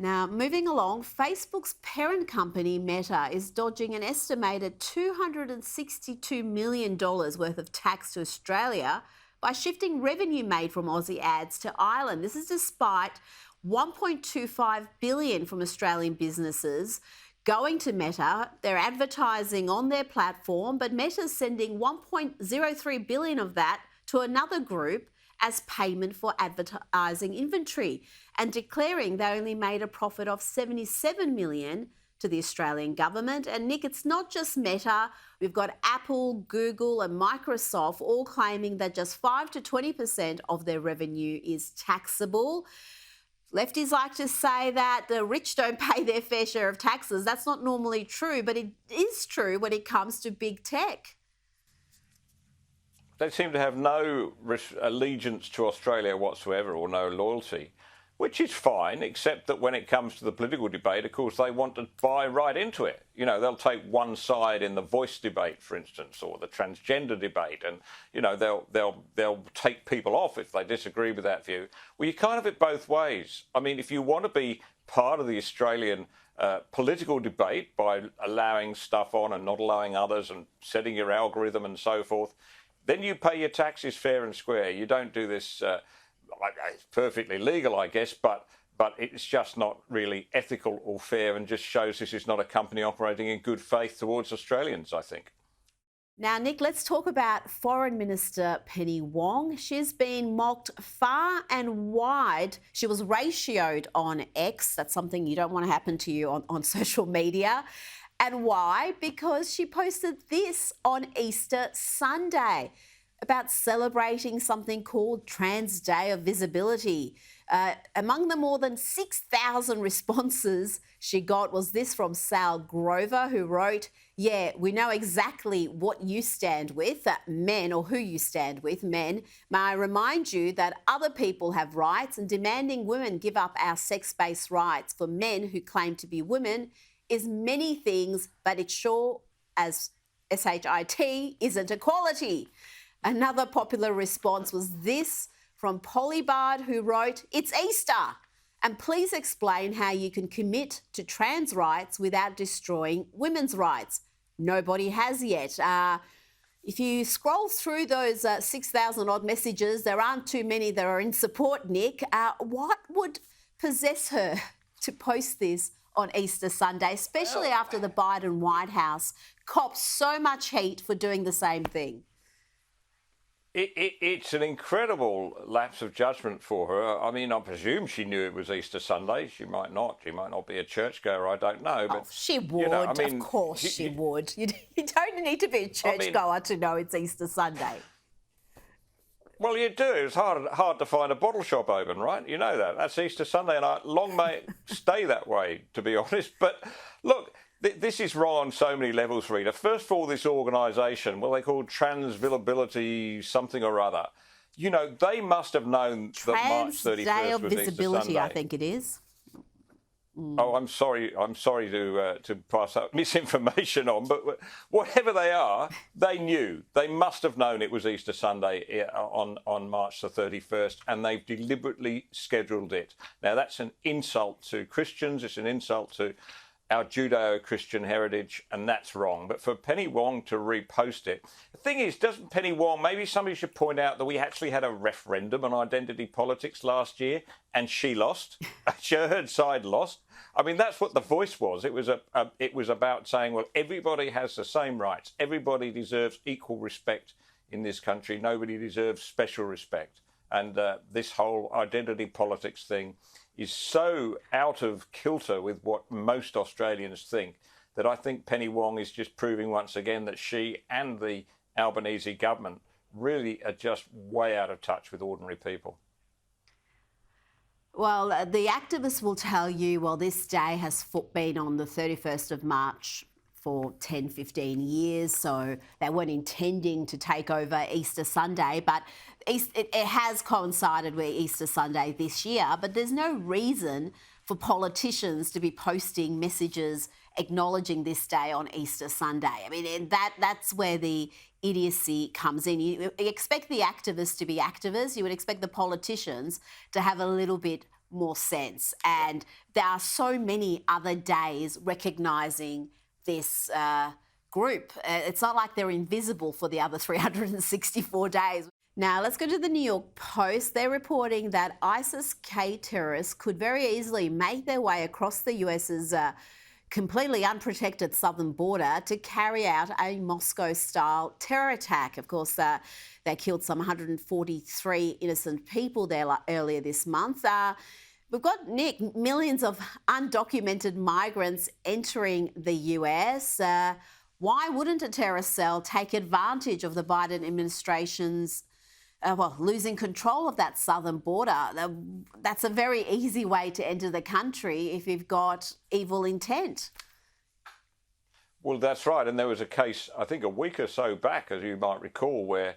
Now, moving along, Facebook's parent company, Meta, is dodging an estimated $262 million worth of tax to Australia by shifting revenue made from Aussie ads to Ireland. This is despite $1.25 billion from Australian businesses going to Meta. They're advertising on their platform, but Meta's sending $1.03 billion of that to another group as payment for advertising inventory and declaring they only made a profit of $77 million to the Australian government. And Nick, it's not just Meta. We've got Apple, Google and Microsoft all claiming that just 5 to 20% of their revenue is taxable. Lefties like to say that the rich don't pay their fair share of taxes. That's not normally true, but it is true when it comes to big tech. They seem to have no allegiance to Australia whatsoever, or no loyalty, which is fine, except that when it comes to the political debate, of course, they want to buy right into it. You know, they'll take one side in the voice debate, for instance, or the transgender debate, and, you know, they'll take people off if they disagree with that view. Well, you kind of it both ways. I mean, if you want to be part of the Australian political debate by allowing stuff on and not allowing others and setting your algorithm and so forth, then you pay your taxes fair and square. You don't do this, it's perfectly legal, I guess, but it's just not really ethical or fair and just shows this is not a company operating in good faith towards Australians, I think. Now, Nick, let's talk about Foreign Minister Penny Wong. She's been mocked far and wide. She was ratioed on X. That's something you don't want to happen to you on social media. And why? Because she posted this on Easter Sunday about celebrating something called Trans Day of Visibility. Among the more than 6,000 responses she got was this from Sal Grover, who wrote, "Yeah, we know exactly what you stand with, men, or who you stand with, men. May I remind you that other people have rights, and demanding women give up our sex-based rights for men who claim to be women is many things, but it sure as SHIT isn't equality." Another popular response was this from Polybard, who wrote, "It's Easter, and please explain how you can commit to trans rights without destroying women's rights." Nobody has yet. If you scroll through those 6,000 odd messages, there aren't too many that are in support, Nick. What would possess her to post this on Easter Sunday, especially after the Biden White House copped so much heat for doing the same thing? It's an incredible lapse of judgment for her. I mean, I presume she knew it was Easter Sunday. She might not. She might not be a churchgoer. I don't know. But she would. You know, I mean, of course she would. You don't need to be a churchgoer to know it's Easter Sunday. Well, you do. It's hard to find a bottle shop open, right? You know that. That's Easter Sunday, and long may it stay that way, to be honest. But look, this is wrong on so many levels, Rita. First of all, this organisation, well, they call Transvisibility something or other. You know, they must have known that March 31st was Easter Sunday. I think it is. Oh, I'm sorry to pass that misinformation on, but whatever they are, they knew. They must have known it was Easter Sunday on March the 31st, and they've deliberately scheduled it. Now, that's an insult to Christians. It's an insult to our Judeo-Christian heritage, and that's wrong. But for Penny Wong to repost it, the thing is, doesn't Penny Wong, maybe somebody should point out that we actually had a referendum on identity politics last year, and she lost. Her side lost. I mean, that's what The Voice was. It was about saying, well, everybody has the same rights. Everybody deserves equal respect in this country. Nobody deserves special respect. And this whole identity politics thing is so out of kilter with what most Australians think that I think Penny Wong is just proving once again that she and the Albanese government really are just way out of touch with ordinary people. Well, the activists will tell you, well, this day has been on the 31st of March for 10, 15 years, so they weren't intending to take over Easter Sunday, but it has coincided with Easter Sunday this year, but there's no reason for politicians to be posting messages acknowledging this day on Easter Sunday. I mean, that's where the idiocy comes in. You expect the activists to be activists. You would expect the politicians to have a little bit more sense. And there are so many other days recognising this group. It's not like they're invisible for the other 364 days. Now, let's go to the New York Post. They're reporting that ISIS-K terrorists could very easily make their way across the US's completely unprotected southern border to carry out a Moscow-style terror attack. Of course, they killed some 143 innocent people there earlier this month. We've got, Nick, millions of undocumented migrants entering the US. Why wouldn't a terrorist cell take advantage of the Biden administration's losing control of that southern border? That's a very easy way to enter the country if you've got evil intent. Well, that's right. And there was a case, I think a week or so back, as you might recall, where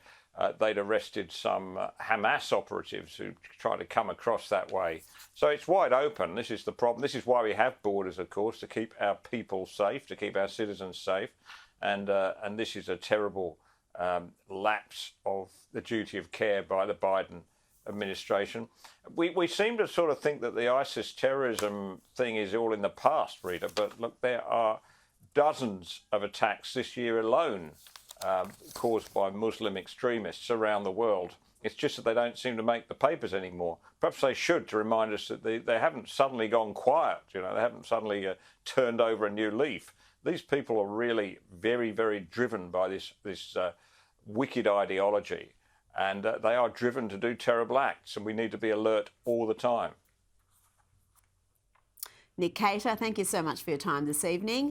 they'd arrested some Hamas operatives who tried to come across that way. So it's wide open. This is the problem. This is why we have borders, of course, to keep our people safe, to keep our citizens safe. And this is a terrible lapse of the duty of care by the Biden administration. We seem to sort of think that the ISIS terrorism thing is all in the past, Rita, but look, there are dozens of attacks this year alone caused by Muslim extremists around the world. It's just that they don't seem to make the papers anymore. Perhaps they should, to remind us that they haven't suddenly gone quiet, they haven't suddenly turned over a new leaf. These people are really very, very driven by this wicked ideology, and they are driven to do terrible acts, and we need to be alert all the time. Nick Cater, thank you so much for your time this evening.